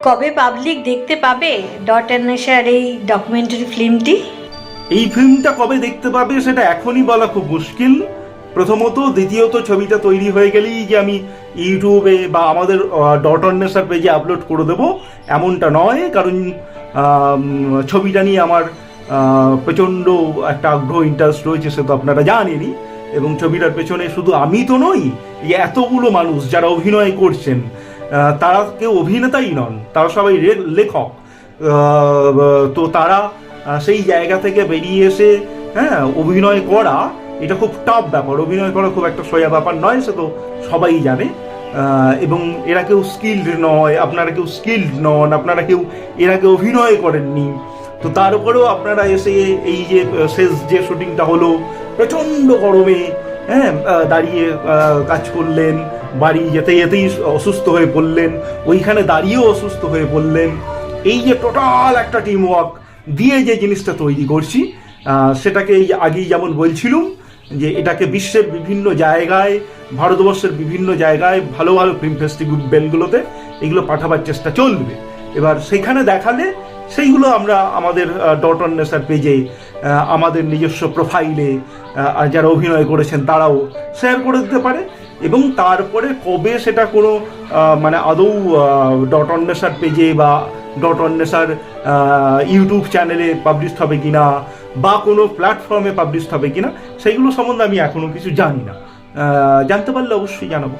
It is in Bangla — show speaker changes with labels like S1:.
S1: কবে পাবলিক দেখতে পাবে ডট অ্যান্ড এই ডকুমেন্টারি ফিল্মটি?
S2: এই ফিল্মটা কবে দেখতে পাবে সেটা এখনই বলা খুব মুশকিল। প্রথমত, দ্বিতীয়ত ছবিটা তৈরি হয়ে গেলেই যে আমি ইউটিউবে বা আমাদের ডট অন্বেষার পেজে আপলোড করে দেবো এমনটা নয়, কারণ ছবিটা নিয়ে আমার প্রচণ্ড একটা আগ্রহ, ইন্টারেস্ট রয়েছে, সে তো আপনারা জানেনই। এবং ছবিটার পেছনে শুধু আমি তো নই, এই এতগুলো মানুষ যারা অভিনয় করছেন তারা কেউ অভিনেতাই নন, তারা সবাই লেখক। তো তারা সেই জায়গা থেকে বেরিয়ে এসে অভিনয় করা এটা খুব টাফ ব্যাপার। অভিনয় করা খুব একটা সোজা ব্যাপার নয়, সে তো সবাই জানে। এবং এরা কেউ স্কিল্ড নয়, আপনারা কেউ স্কিল্ড নন, আপনারা কেউ এর আগে অভিনয় করেননি। তো তার উপরেও আপনারা এসে এই যে শেষ যে শুটিংটা হলো প্রচণ্ড গরমে দাঁড়িয়ে কাজ করলেন, বাড়ি যেতে যেতেই অসুস্থ হয়ে পড়লেন, ওইখানে দাঁড়িয়েও অসুস্থ হয়ে পড়লেন। এই যে টোটাল একটা টিম ওয়ার্ক দিয়ে যে জিনিসটা তৈরি করছি, সেটাকে এই আগেই যেমন বলছিলাম যে এটাকে বিশ্বের বিভিন্ন জায়গায়, ভারতবর্ষের বিভিন্ন জায়গায় ভালো ভালো ফিল্ম ফেস্টিভ্যালগুলোতে এগুলো পাঠাবার চেষ্টা চলবে। এবার সেখানে দেখালে সেইগুলো আমরা আমাদের ডট অন্বেষার পেজে, আমাদের নিজস্ব প্রোফাইলে যারা অভিনয় করেছেন তারাও শেয়ার করে দিতে পারে। এবং তারপরে কবে সেটা কোনো মানে আদৌ ডট অন্বেষার পেজে বা ডট অন্বেষার ইউটিউব চ্যানেলে পাবলিশ হবে কিনা বা কোনো প্ল্যাটফর্মে পাবলিশ হবে কিনা সেইগুলো সম্বন্ধে আমি এখনও কিছু জানি না। জানতে পারলে অবশ্যই জানাবো।